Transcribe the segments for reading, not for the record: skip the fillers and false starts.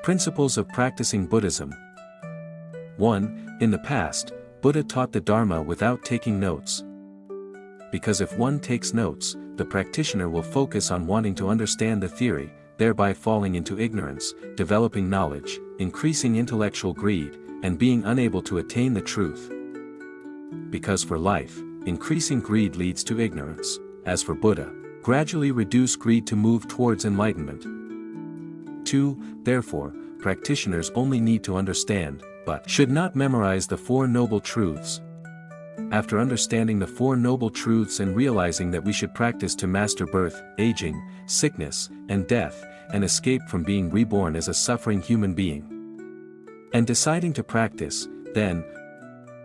Principles of practicing Buddhism. 1. In the past, Buddha taught the Dharma without taking notes. Because if one takes notes, the practitioner will focus on wanting to understand the theory, thereby falling into ignorance, developing knowledge, increasing intellectual greed, and being unable to attain the truth. Because for life, increasing greed leads to ignorance. As for Buddha, gradually reduce greed to move towards enlightenment. 2. Therefore, practitioners only need to understand, but should not memorize the Four Noble Truths. After understanding the Four Noble Truths and realizing that we should practice to master birth, aging, sickness, and death, and escape from being reborn as a suffering human being, and deciding to practice, then,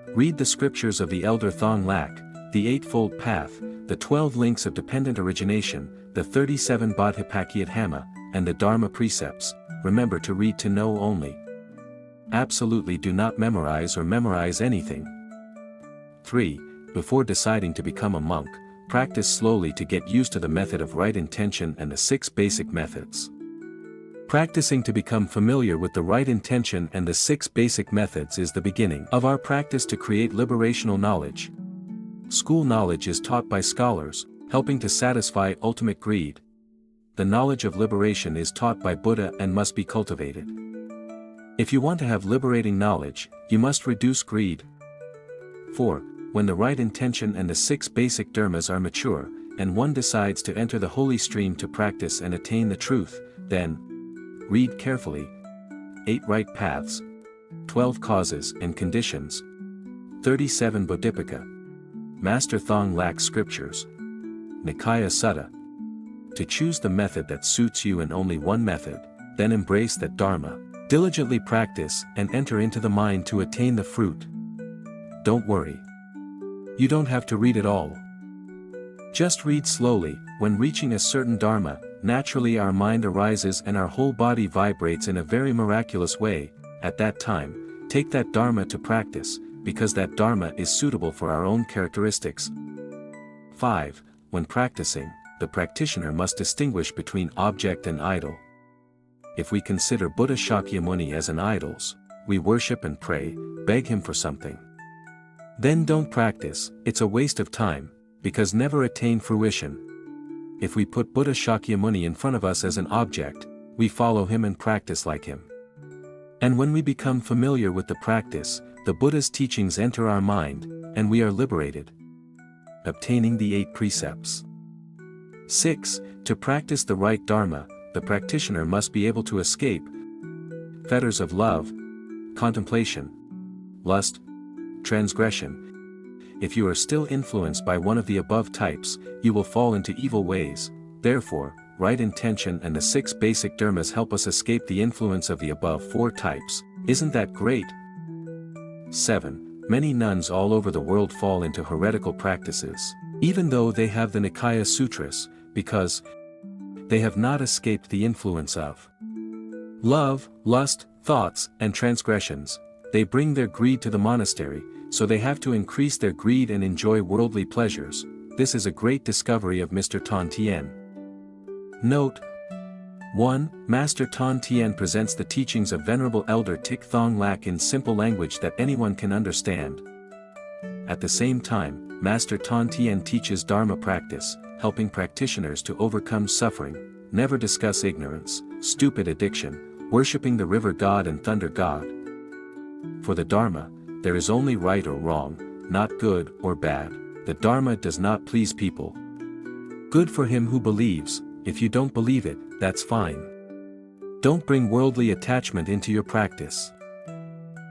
read the scriptures of the Elder Thong Lak, the Eightfold Path, the 12 Links of Dependent Origination, the 37 Bodhipakkhiya Dhamma, and the Dharma precepts. Remember to read to know only. Absolutely do not memorize or memorize anything. 3. Before deciding to become a monk, practice slowly to get used to the method of right intention and the 6 basic methods. Practicing to become familiar with the right intention and the 6 basic methods is the beginning of our practice to create liberational knowledge. School knowledge is taught by scholars, helping to satisfy ultimate greed. The knowledge of liberation is taught by Buddha and must be cultivated. If you want to have liberating knowledge, you must reduce greed. 4. When the right intention and the 6 basic dharmas are mature, and one decides to enter the holy stream to practice and attain the truth, then read carefully 8 Right Paths, 12 Causes and Conditions, 37 Bodhipaka, Master Thong Lak Scriptures, Nikaya Sutta. To choose the method that suits you and only one method, then embrace that Dharma, diligently practice and enter into the mind to attain the fruit. Don't worry. You don't have to read it all. Just read slowly. When reaching a certain Dharma, naturally our mind arises and our whole body vibrates in a very miraculous way. At that time, take that Dharma to practice, because that Dharma is suitable for our own characteristics. 5. When practicing, the practitioner must distinguish between object and idol. If we consider Buddha Shakyamuni as an idol, we worship and pray, beg him for something. Then don't practice, it's a waste of time, because never attain fruition. If we put Buddha Shakyamuni in front of us as an object, we follow him and practice like him. And when we become familiar with the practice, the Buddha's teachings enter our mind, and we are liberated. Obtaining the 8 precepts. 6. To practice the right Dharma, the practitioner must be able to escape fetters of love, contemplation, lust, transgression. If you are still influenced by one of the above types, you will fall into evil ways. Therefore, right intention and the 6 basic dharmas help us escape the influence of the above 4 types. Isn't that great? 7. Many nuns all over the world fall into heretical practices, even though they have the Nikaya Sutras, because they have not escaped the influence of love, lust, thoughts, and transgressions. They bring their greed to the monastery, so they have to increase their greed and enjoy worldly pleasures. This is a great discovery of Mr. Tan Tien. Note 1. Master Tan Tien presents the teachings of Venerable Elder Tik Thong Lak in simple language that anyone can understand. At the same time, Master Tan Tien teaches Dharma practice, helping practitioners to overcome suffering, never discuss ignorance, stupid addiction, worshipping the river god and thunder god. For the Dharma, there is only right or wrong, not good or bad. The Dharma does not please people. Good for him who believes. If you don't believe it, that's fine. Don't bring worldly attachment into your practice.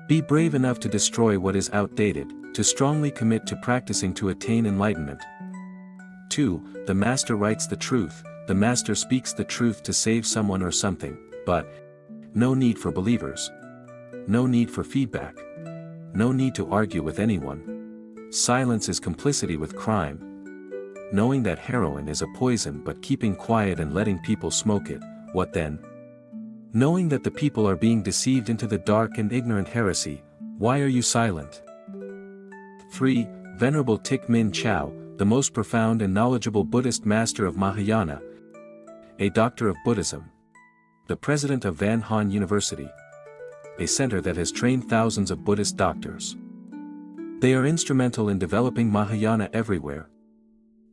Be brave enough to destroy what is outdated, to strongly commit to practicing to attain enlightenment. 2. The Master writes the truth. The Master speaks the truth to save someone or something, but no need for believers. No need for feedback. No need to argue with anyone. Silence is complicity with crime. knowing that heroin is a poison but keeping quiet and letting people smoke it, what then? Knowing that the people are being deceived into the dark and ignorant heresy, why are you silent? 3. Venerable Thich Min Chow, the most profound and knowledgeable Buddhist master of Mahayana, a doctor of Buddhism, the president of Van Han University, a center that has trained thousands of Buddhist doctors. They are instrumental in developing Mahayana everywhere.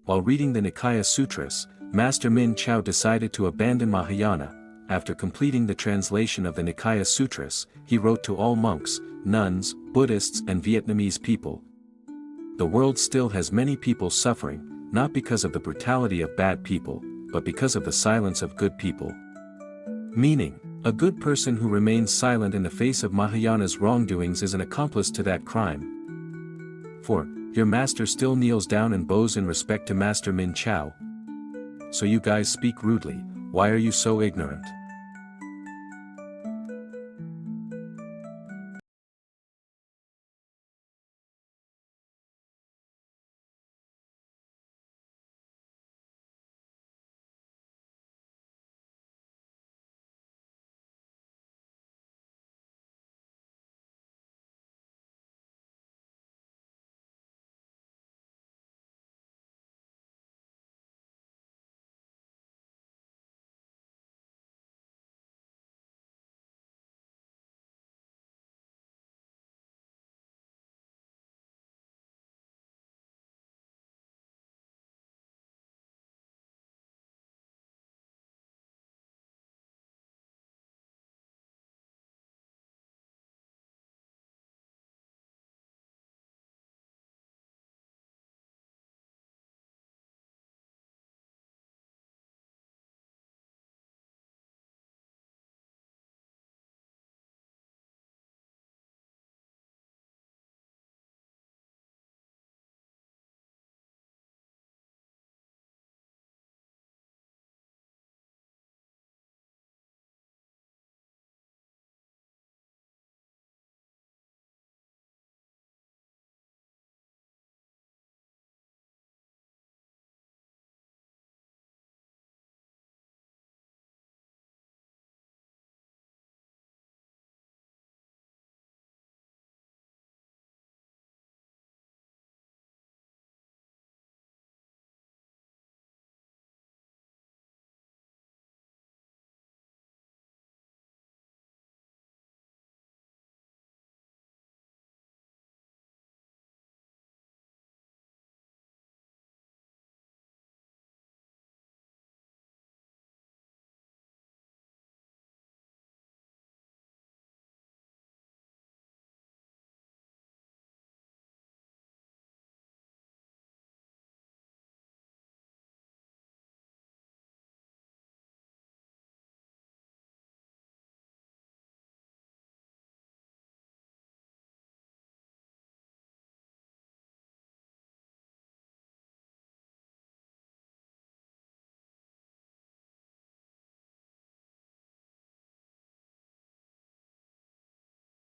While reading the Nikaya Sutras, Master Min Chow decided to abandon Mahayana. After completing the translation of the Nikaya Sutras, he wrote to all monks, nuns, Buddhists and Vietnamese people. The world still has many people suffering, not because of the brutality of bad people, but because of the silence of good people. Meaning, a good person who remains silent in the face of Mahayana's wrongdoings is an accomplice to that crime. 4. Your master still kneels down and bows in respect to Master Min Chow. So you guys speak rudely, why are you so ignorant?